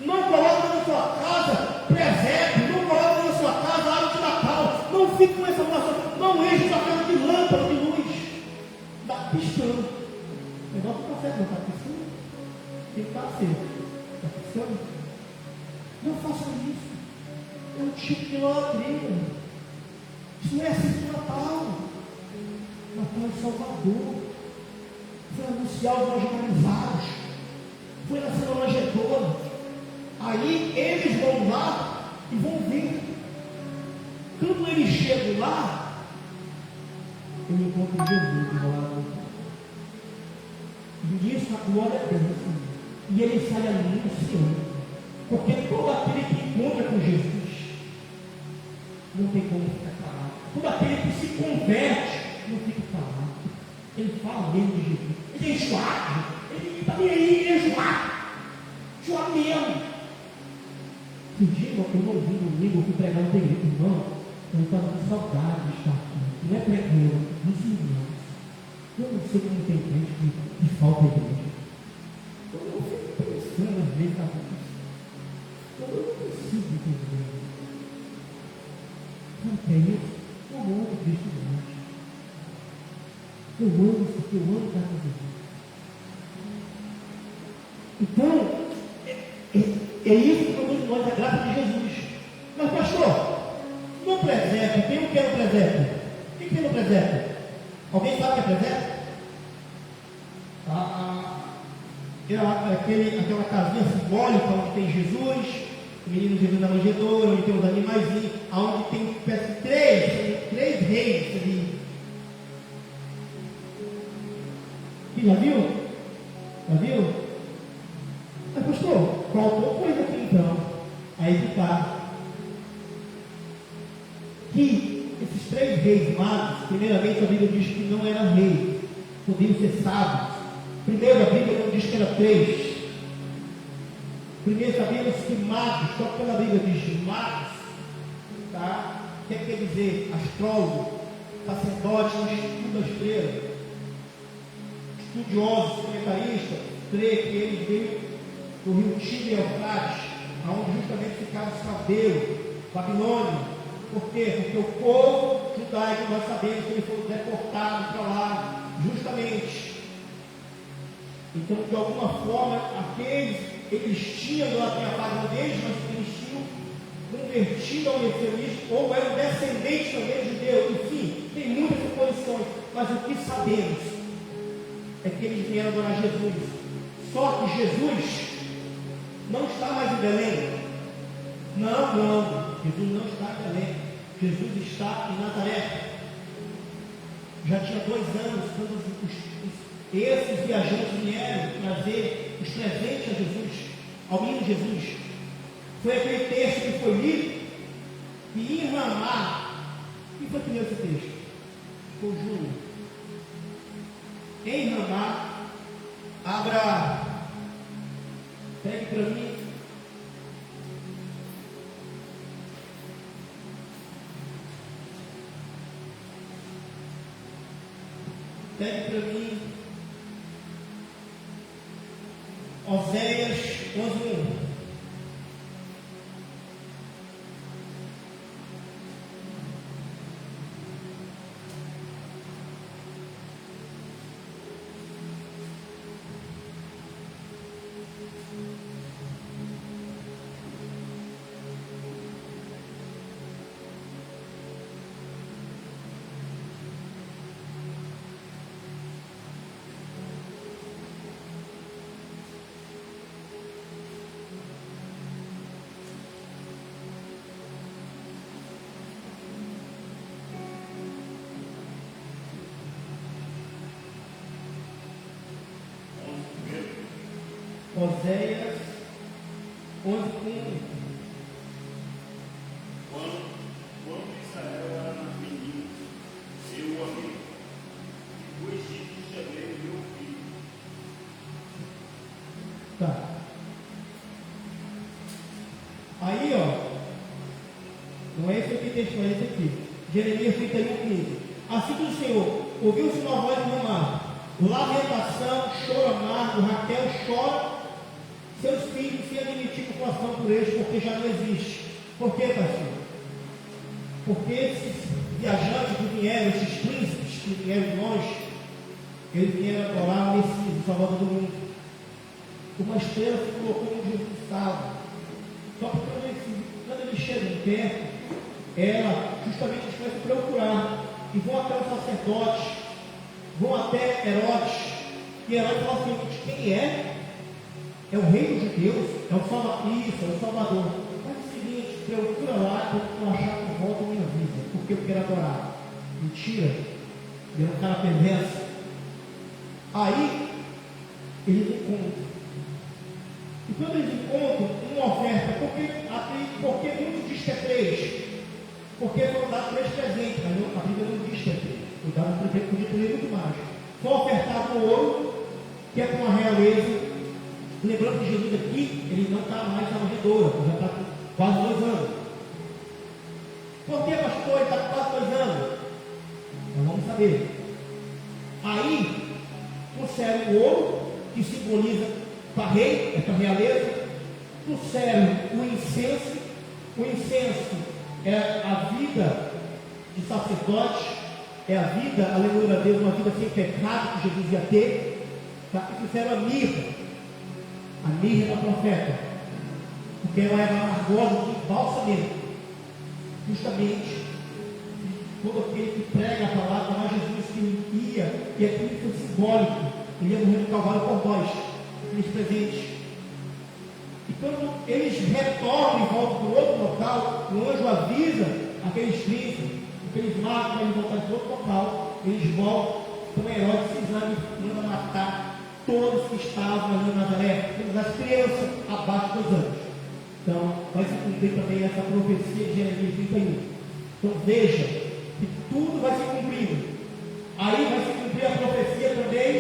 Não coloque na sua casa presépio. Não coloque na sua casa árvore de Natal. Não fique com essa informação. Não enche sua casa de lâmpada de luz. Está piscando. O negócio está certo, não está piscando? Tem que estar certo. Está piscando? Não faça isso. É um tipo de idolatria. Isso não é assim de Natal. Natal é Salvador. Foi anunciar os evangelizados. Foi na cena manjedoura. Aí eles vão lá e vão ver. Quando eles chegam lá, eu encontro Jesus lá no altar. E isso a glória é Deus. E ele sai anunciando. Porque todo aquele que encontra com Jesus não tem como ficar calado. Todo aquele que se converte não fica calado. Ele fala mesmo de Jesus. Ele é enjoado. Ele está nem aí, ele é enjoado. Enjoado mesmo. Um dia eu ouvi um amigo que pregava na igreja, irmão, eu estava com saudade de estar aqui. Não é pregando, dos irmãos. Eu não sei como tem gente que falta a igreja. Eu fico pensando às vezes, eu não consigo entender. Sabe o que é isso? Eu amo Cristo demais. Eu amo isso aqui, eu amo cada vez. Então, é isso que produz nós a graça de Jesus. Mas pastor, no presépio, tem o que é no presépio? O que é no presépio? Alguém sabe o que é presépio? Aquela casinha simbólica onde tem Jesus, o menino Jesus na manjedoura, onde tem os animaizinhos, onde tem três reis ali. Aqui, já viu? Já viu? Mas pastor, faltou coisa aqui então. Aí que está. Que esses 3 reis magos, primeiramente a Bíblia diz que não eram reis, podiam ser sábios. Primeiro a Bíblia não diz que era 3. Primeiro sabemos que magos, só pela Bíblia diz magos, tá? O que quer dizer? Astrólogo, sacerdote, um estudo da estrela, estudiosos, comentaristas, crê que eles veio do rio Tigre e Eufrates, onde justamente ficava os caldeus, Babilônia. Por quê? Porque o povo judaico, nós sabemos que ele foi deportado para lá, justamente. Então, de alguma forma, eles tinham lá a pagã deles, mas eles tinham convertido ao messianismo, ou eram descendentes também de judeu. Enfim, tem muitas suposições, mas o que sabemos é que eles vieram adorar Jesus. Só que Jesus não está mais em Belém. Não, Jesus não está em Belém. Jesus está em Nazaré. Já tinha 2 anos quando esses viajantes vieram trazer os presentes a Jesus, ao menino Jesus. Foi aquele texto que foi lido, e em Ramá, quem foi que leu esse texto? Foi o Júnior. Em Ramá, abra, pegue para mim, Oséias 11:1. Oséias 11:1.
Quando Israel era menino, eu o amei. O Egito chamei meu filho.
Tá. Aí, não é esse aqui texto, é esse aqui. Jeremias 31:15. Assim diz o Senhor, ouviu-se uma voz no mar, lamentação, choro amargo, Raquel chora seus filhos sem admitir população por eles, porque já não existe. Por quê, pastor? Porque esses viajantes que vieram, esses príncipes que vieram de longe, eles vieram adorar o Messias, o Salvador do mundo. Uma estrela se colocou onde Jesus estava. Só que quando eles chegam perto, ela justamente eles começam a procurar, e vão até os sacerdotes, vão até Herodes, e Herodes fala assim: quem é? É o rei dos judeus, é o Salvador, isso, é o Salvador. Faz o seguinte, procura lá, quando tu achar por volta, me avisa, porque eu quero adorar. Mentira, ele é um cara perverso. Aí, eles encontram. E quando eles encontram uma oferta, porque muitos diz que é 3? Porque foram dados 3 presentes, mas a Bíblia não diz que é 3. Foi dado um presente, podia ter muito mais. Foi ofertado o ouro, que é com a realeza. Lembrando que Jesus aqui, ele não está mais na manjedoura, já está com quase 2 anos. Por que, pastor? Ele está com quase 2 anos. Então vamos saber. Aí, trouxeram o ouro, que simboliza para rei, essa realeza. Trouxeram o incenso. O incenso é a vida de sacerdote, é a vida, aleluia a Deus, uma vida sem pecado que Jesus ia ter. Tá? E trouxeram a mirra. A mirra da profeta, porque ela era amargosa de bálsamo, justamente todo aquele que prega a palavra, mas Jesus que ia, e aquilo foi simbólico, ele ia morrer no Calvário por nós, aqueles presentes. E quando eles retornam e voltam para o outro local, o anjo avisa aqueles príncipes, aqueles magos para eles voltarem para outro local, eles voltam Então Herodes Cisane manda matar todos que estavam ali em Nazaré, menos as crianças abaixo dos anos. Então vai se cumprir também essa profecia de Jeremias 31. Então veja que tudo vai se cumprindo. Aí vai se cumprir a profecia também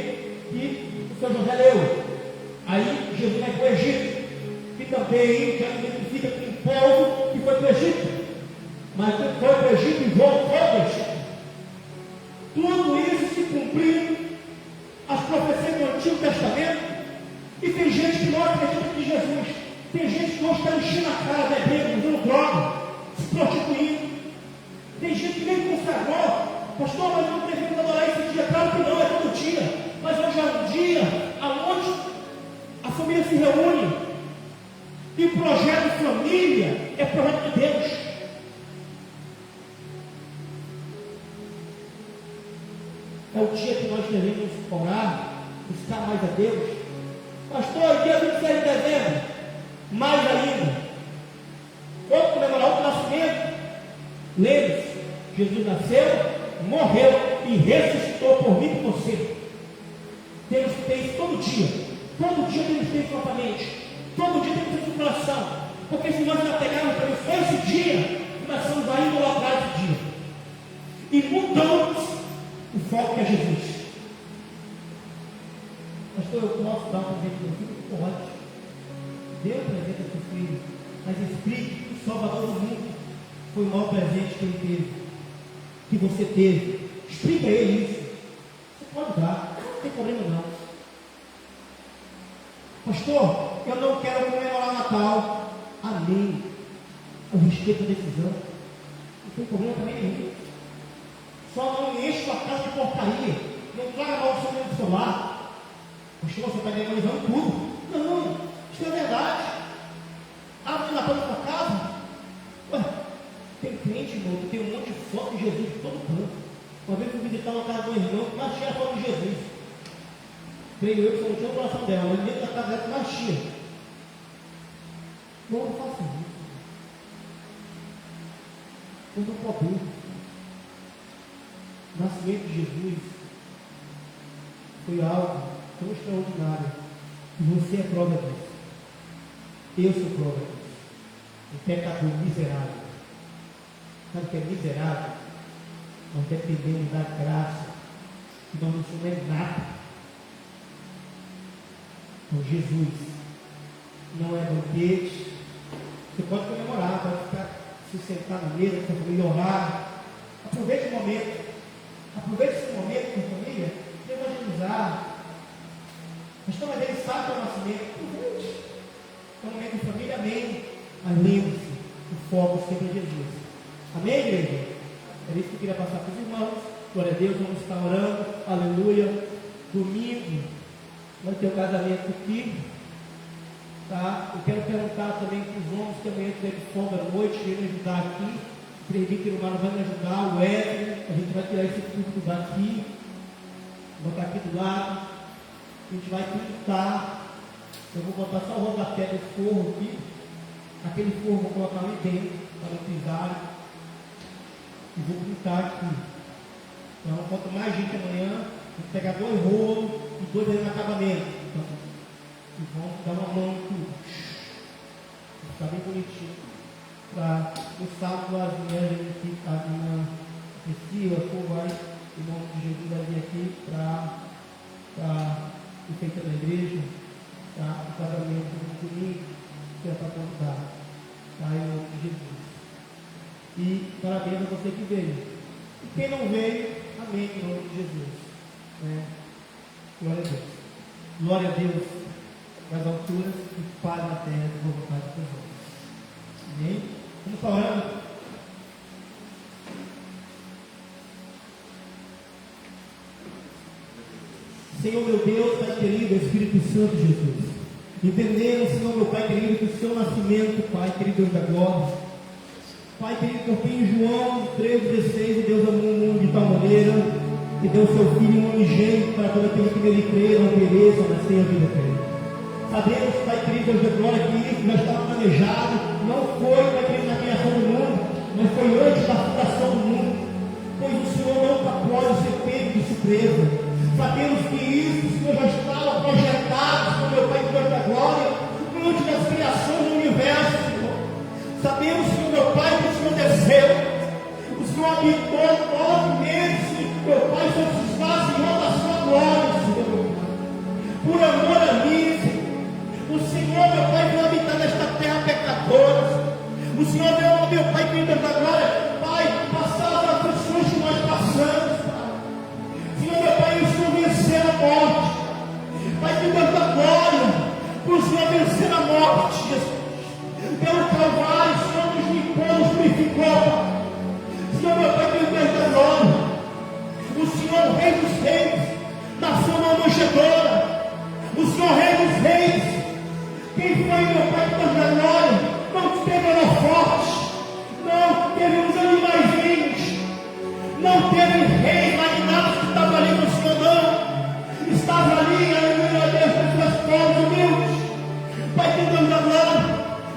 que o São José leu. Aí Jesus vai para o Egito, que também já identifica com o povo que foi para o Egito. Mas que foi para o Egito e voltou para o Egito. Tudo isso se cumprindo, as profecias do Antigo Testamento. E tem gente que não acredita em Jesus. Tem gente que hoje está enchendo a cara, bebendo, usando droga, se prostituindo. Tem gente que nem consagrou. Pastor, mas não devemos adorar esse dia. Claro que não, é todo dia. Mas hoje é um dia onde a família se reúne. E o projeto de família é projeto de Deus. É o dia que nós devemos orar, buscar mais a Deus. Pastor, dia 26 de dezembro, mais ainda. Vamos comemorar o nascimento. Lembre-se, Jesus nasceu, morreu e ressuscitou por mim e por você. Temos que ter isso todo dia. Todo dia temos que ter isso na nossa mente. Todo dia temos que ter isso no coração. Porque se nós não pegarmos para isso esse dia, nós somos a idolatrar esse dia. E mudamos o foco que é Jesus. Pastor, eu posso dar um presente para o filho? Pode. Dê um presente ao seu filho. Mas explique que o Salvador do mundo foi o maior presente que ele teve, que você teve. Explica a ele isso. Você pode dar, não tem problema não. Pastor, eu não quero comemorar Natal. Amém. Eu respeito a decisão. Não tem problema também nenhum. Só não enche sua casa de porcaria. Não traga mal o seu lar. Pastor, você está demonizando tudo. Não, isso é verdade. Abre na porta da sua casa. Ué, tem crente, irmão, que tem um monte de foto de Jesus de todo canto. Uma vez eu fui visitar uma casa do irmão, mas tinha a foto de Jesus. Creio eu que só não tinha o coração dela, mas dentro da casa dela mais tinha. Não faça isso. Eu não poder. O nascimento de Jesus foi algo tão extraordinário. E você é prova disso. Eu sou prova disso. Um pecador miserável. Sabe o que é miserável? Nós dependemos da graça. Que nós não somos nada. Então Jesus não é banquete. Você pode comemorar, pode ficar, se sentar na mesa, com a família, orar. Aproveite o momento. Aproveite esse momento com a família para evangelizar. Pastor, mas ele sabe que é o nascimento. Aproveite. É um momento de família, amém. Mas lembre-se, o foco sempre é Jesus. Amém, igreja? É isso que eu queria passar para os irmãos. Glória a Deus, vamos estar orando. Aleluia. Domingo vai ter o casamento aqui. Tá? Eu quero perguntar também para os homens que amanhã tiver de folga à noite, querem ajudar aqui. O presbítero Mano vai me ajudar, o Wesley. A gente vai tirar esse púlpito daqui, botar aqui do lado. A gente vai pintar. Eu vou botar só o rodapé do forro aqui. Aquele forro vou colocar ali dentro, para não pisar. E vou pintar aqui. Então, quanto mais gente amanhã, vou pegar 2 rolos e 2 ali no acabamento. Então, e vamos dar uma mão em tudo. Vai ficar bem bonitinho. Para no sábado as mulheres aqui, a irmã Priscila, o povo vai, em nome de Jesus, vai vir aqui para enfeitar a igreja, tá? O casamento do domingo, que é para convidar, tá? Em nome de Jesus. E parabéns a você que veio. E quem não veio, amém, em nome de Jesus. Né? Glória a Deus. Glória a Deus nas alturas e paz na terra de boa vontade para os homens. Amém? Vamos estar orando. Senhor meu Deus, Pai querido, Espírito Santo Jesus, entendemos, Senhor meu Pai querido, que o seu nascimento, Pai querido, Deus da glória, Pai querido, porque em João 3,16, Deus amou o mundo de tal maneira que deu o seu Filho unigênito para todo aquele que nele crê, não pereça, mas tenha vida eterna. Sabemos, Pai querido, Deus da glória, que isso já estava planejado, não foi, Pai querido, na criação do mundo, mas foi antes da fundação do mundo, pois o Senhor não pode ser pego de surpresa. Sabemos que isso, Senhor, já estava projetado, Senhor, meu Pai, Deus da glória, antes das criações do universo, Senhor. Sabemos, Senhor, meu Pai, que o Senhor desceu, o Senhor habitou 9 meses, meu Pai, o Senhor se esvaziou da sua glória, Senhor, por amor a mim, Senhor. O Senhor, meu Pai, veio habitar nesta terra pecadora. O Senhor veio, meu Pai, Deus da glória, Pai, passar as aflições que nós passamos, Pai. Senhor, meu Pai, o Senhor vencer a morte. Pai, que Deus da glória, o Senhor vencer a morte, Jesus. Pelo Calvário, o Senhor nos limpou, nos purificou, Pai. Senhor, meu Pai, que Deus da glória, o Senhor, o Rei dos Reis, nação não manchadora, o Senhor, Rei dos Reis. Quem foi, meu Pai, que Deus da glória, não teve holofote, não teve os animaizinhos, não teve rei, magnata que estava ali no Senhor, não. Estava ali, aleluia, Deus, com suas povos humildes. Pai, que Deus da glória,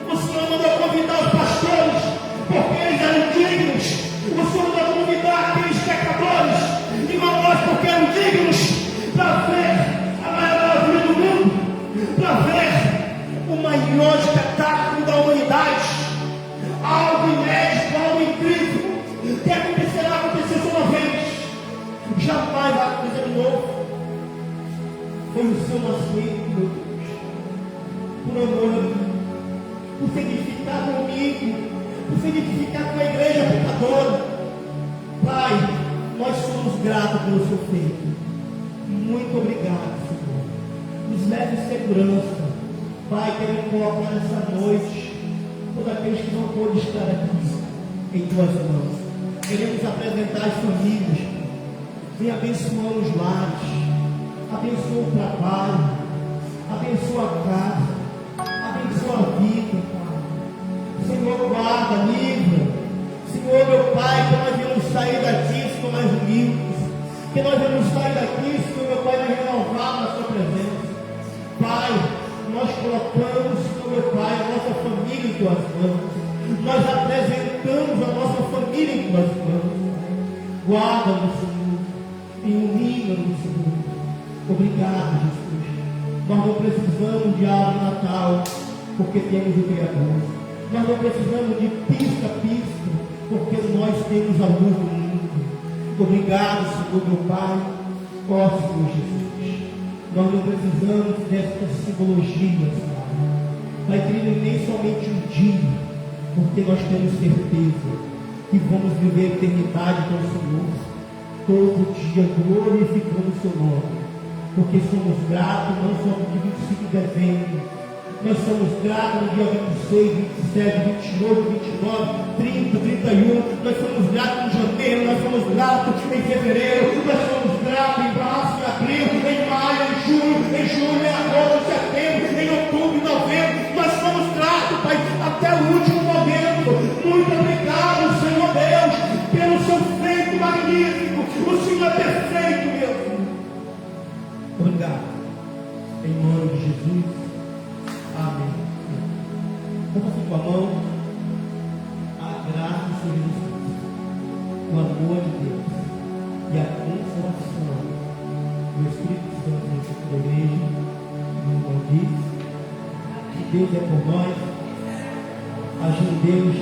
o Senhor mandou convidar os pastores, porque eles eram dignos. O Senhor mandou convidar aqueles pecadores, igual nós, porque eram dignos, para ver a maior maravilha do mundo, para ver o maior espetáculo da humanidade, algo inédito, algo incrível, que acontecerá, aconteceu só uma vez, jamais vai acontecer de novo. Foi o seu nascimento, meu Deus, por amor a mim, por se edificar comigo, por se edificar com a igreja pecadora. Pai, nós somos gratos pelo seu feito. Muito obrigado, Senhor. Nos leve em segurança. Pai, queremos colocar nessa noite todos aqueles que não pôde estar aqui em tuas mãos. Queremos apresentar as famílias. Vem abençoando os lares. Abençoa o trabalho. Abençoa a casa. Abençoa a vida, Pai. Senhor, guarda, livra. Senhor, meu Pai, que nós vamos sair daqui, Senhor, mais humildes. Que nós vamos sair daqui, Senhor, meu Pai, mais renovados na sua presença. Pai, nós colocamos, Senhor, meu Pai, a nossa família em tuas mãos. Nós apresentamos a nossa família em tuas mãos. Guarda-nos, Senhor, ilumina-nos, Senhor. Obrigado, Jesus. Nós não precisamos de árvore de Natal, porque temos o Criador. Nós não precisamos de pisca-pisca, porque nós temos a luz do mundo. Obrigado, Senhor, meu Pai. Ó, Senhor Jesus. Nós não precisamos dessas simbologias, Pai, querido, nem somente um dia, porque nós temos certeza que vamos viver a eternidade com o Senhor, todo dia glorificando o seu nome, porque somos gratos, não só no dia 25 de dezembro, nós somos gratos no dia 26, 27, 28, 29, 30, 31, nós somos gratos em janeiro, nós somos gratos em fevereiro, nós somos gratos em março, em abril, em maio, em julho, em agosto, em setembro, em outubro, em novembro, nós somos gratos, Pai, até o último momento. Muito obrigado, Senhor Deus, pelo seu feito magnífico. O Senhor é perfeito, meu Deus. Obrigado. Em nome de Jesus. Amém. Toma assim com a mão. A graça do Senhor Jesus Cristo, o amor de Deus e a consolação do Espírito Santo dentro da igreja, no nome diz que Deus é por nós. Ajude Deus.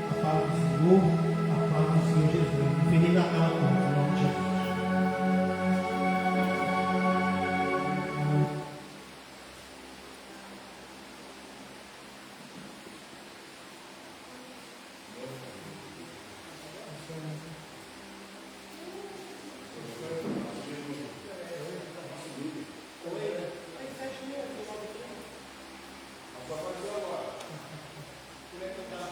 A paz do Senhor, a paz do Senhor Jesus. Feliz Natal, em nome de Jesus.
Como é que tá?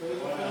Foi